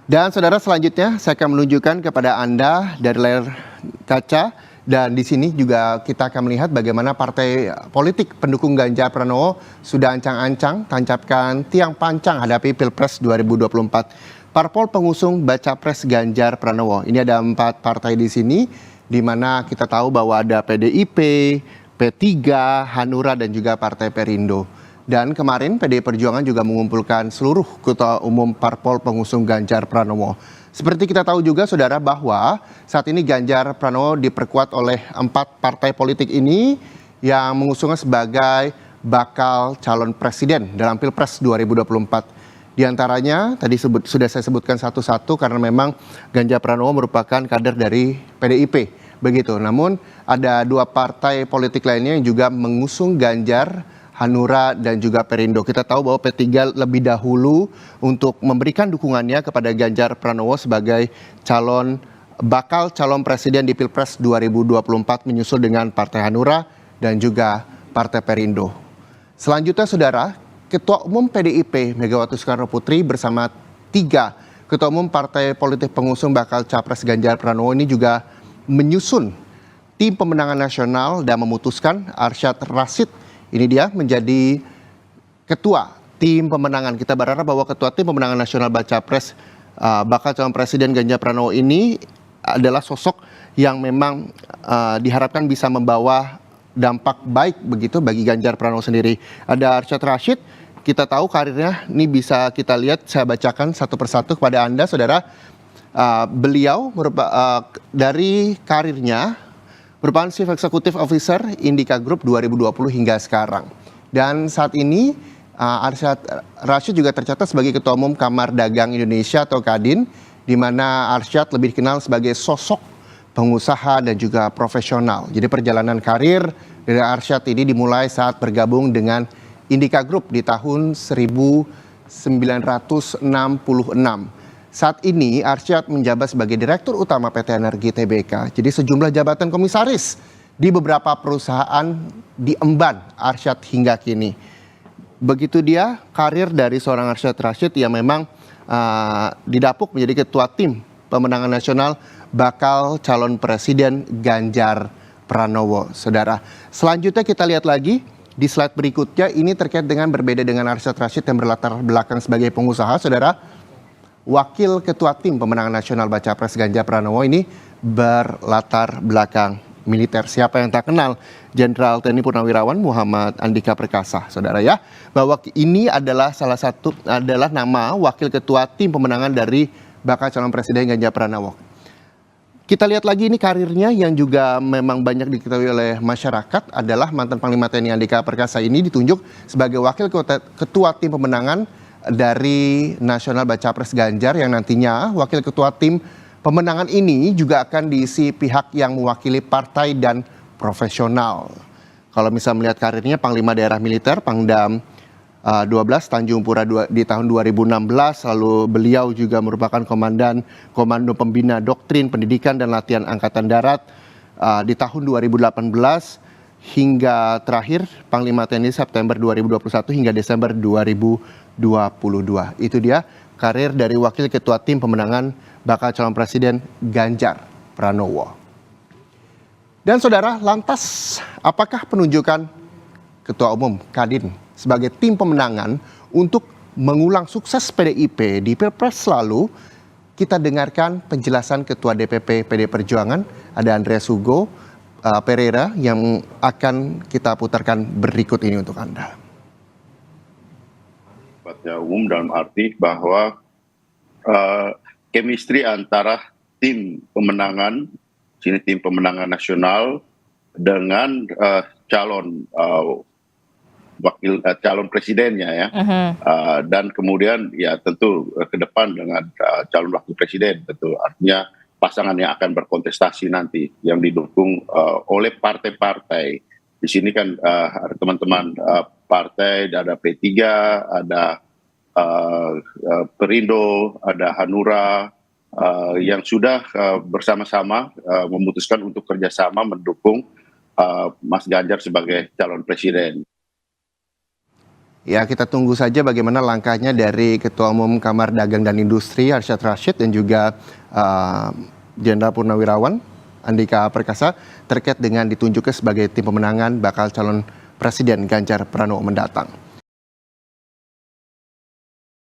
Dan saudara selanjutnya saya akan menunjukkan kepada Anda dari layar kaca dan di sini juga kita akan melihat bagaimana partai politik pendukung Ganjar Pranowo sudah ancang-ancang tancapkan tiang pancang hadapi Pilpres 2024. Parpol pengusung baca pres Ganjar Pranowo. Ini ada 4 partai di sini di mana kita tahu bahwa ada PDIP, P3, Hanura dan juga Partai Perindo. Dan kemarin PDI Perjuangan juga mengumpulkan seluruh ketua umum parpol pengusung Ganjar Pranowo. Seperti kita tahu juga saudara bahwa saat ini Ganjar Pranowo diperkuat oleh 4 partai politik ini yang mengusungnya sebagai bakal calon presiden dalam Pilpres 2024. Di antaranya tadi sudah saya sebutkan satu-satu karena memang Ganjar Pranowo merupakan kader dari PDIP. Begitu. Namun ada 2 partai politik lainnya yang juga mengusung Ganjar, Hanura dan juga Perindo. Kita tahu bahwa P3 lebih dahulu untuk memberikan dukungannya kepada Ganjar Pranowo sebagai bakal calon presiden di Pilpres 2024 menyusul dengan Partai Hanura dan juga Partai Perindo. Selanjutnya saudara, Ketua Umum PDIP Megawati Soekarno Putri bersama 3 Ketua Umum Partai Politik pengusung bakal Capres Ganjar Pranowo ini juga menyusun tim pemenangan nasional dan memutuskan Arsyad Rashid ini dia menjadi ketua tim pemenangan. Kita berharap bahwa ketua tim pemenangan nasional baca pres bakal calon presiden Ganjar Pranowo ini adalah sosok yang memang diharapkan bisa membawa dampak baik begitu bagi Ganjar Pranowo sendiri. Ada Arsyad Rashid, kita tahu karirnya ini bisa kita lihat, saya bacakan satu persatu kepada Anda saudara. Beliau dari karirnya merupakan Chief Executive Officer Indika Group 2020 hingga sekarang. Dan saat ini Arsyad Rashid juga tercatat sebagai Ketua Umum Kamar Dagang Indonesia atau Kadin, di mana Arsyad lebih dikenal sebagai sosok pengusaha dan juga profesional. Jadi perjalanan karir dari Arsyad ini dimulai saat bergabung dengan Indika Group di tahun 1966. Saat ini Arsyad menjabat sebagai Direktur Utama PT Energi Tbk. Jadi sejumlah jabatan komisaris di beberapa perusahaan diemban Arsyad hingga kini. Begitu dia karir dari seorang Arsyad Rashid yang memang didapuk menjadi ketua tim pemenangan nasional bakal calon presiden Ganjar Pranowo, saudara. Selanjutnya kita lihat lagi di slide berikutnya, ini terkait dengan berbeda dengan Arsyad Rashid yang berlatar belakang sebagai pengusaha, saudara. Wakil Ketua Tim Pemenangan Nasional Baca Pres Ganjar Pranowo ini berlatar belakang militer. Siapa yang tak kenal Jenderal TNI Purnawirawan Muhammad Andika Perkasa, saudara ya. Bahwa ini adalah adalah nama Wakil Ketua Tim Pemenangan dari bakal calon presiden Ganjar Pranowo. Kita lihat lagi ini karirnya yang juga memang banyak diketahui oleh masyarakat adalah mantan Panglima TNI Andika Perkasa ini ditunjuk sebagai Wakil Ketua Tim Pemenangan dari Nasional Baca Pres Ganjar yang nantinya Wakil Ketua Tim Pemenangan ini juga akan diisi pihak yang mewakili partai dan profesional. Kalau misal melihat karirnya Panglima Daerah Militer Pangdam 12 Tanjung Pura di tahun 2016, lalu beliau juga merupakan Komandan Komando Pembina Doktrin Pendidikan dan Latihan Angkatan Darat di tahun 2018 hingga terakhir Panglima TNI September 2021 hingga Desember 2022. Itu dia karir dari Wakil Ketua Tim Pemenangan bakal calon presiden Ganjar Pranowo. Dan saudara, lantas apakah penunjukan Ketua Umum Kadin sebagai tim pemenangan untuk mengulang sukses PDIP di Pilpres lalu? Kita dengarkan penjelasan Ketua DPP PD Perjuangan, ada Andreas Hugo Pereira yang akan kita putarkan berikut ini untuk Anda. Sifatnya umum dalam arti bahwa chemistry antara tim pemenangan, sini tim pemenangan nasional dengan calon calon presidennya ya, dan kemudian ya tentu ke depan dengan calon wakil presiden, tentu artinya pasangan yang akan berkontestasi nanti yang didukung oleh partai-partai. Di sini kan ada teman-teman partai, ada P3, ada Perindo, ada Hanura yang sudah bersama-sama memutuskan untuk kerjasama mendukung Mas Ganjar sebagai calon presiden. Ya, kita tunggu saja bagaimana langkahnya dari Ketua Umum Kamar Dagang dan Industri Arsyad Rashid dan juga Jenderal Purnawirawan Andika Perkasa terkait dengan ditunjuknya sebagai tim pemenangan bakal calon Presiden Ganjar Pranowo mendatang.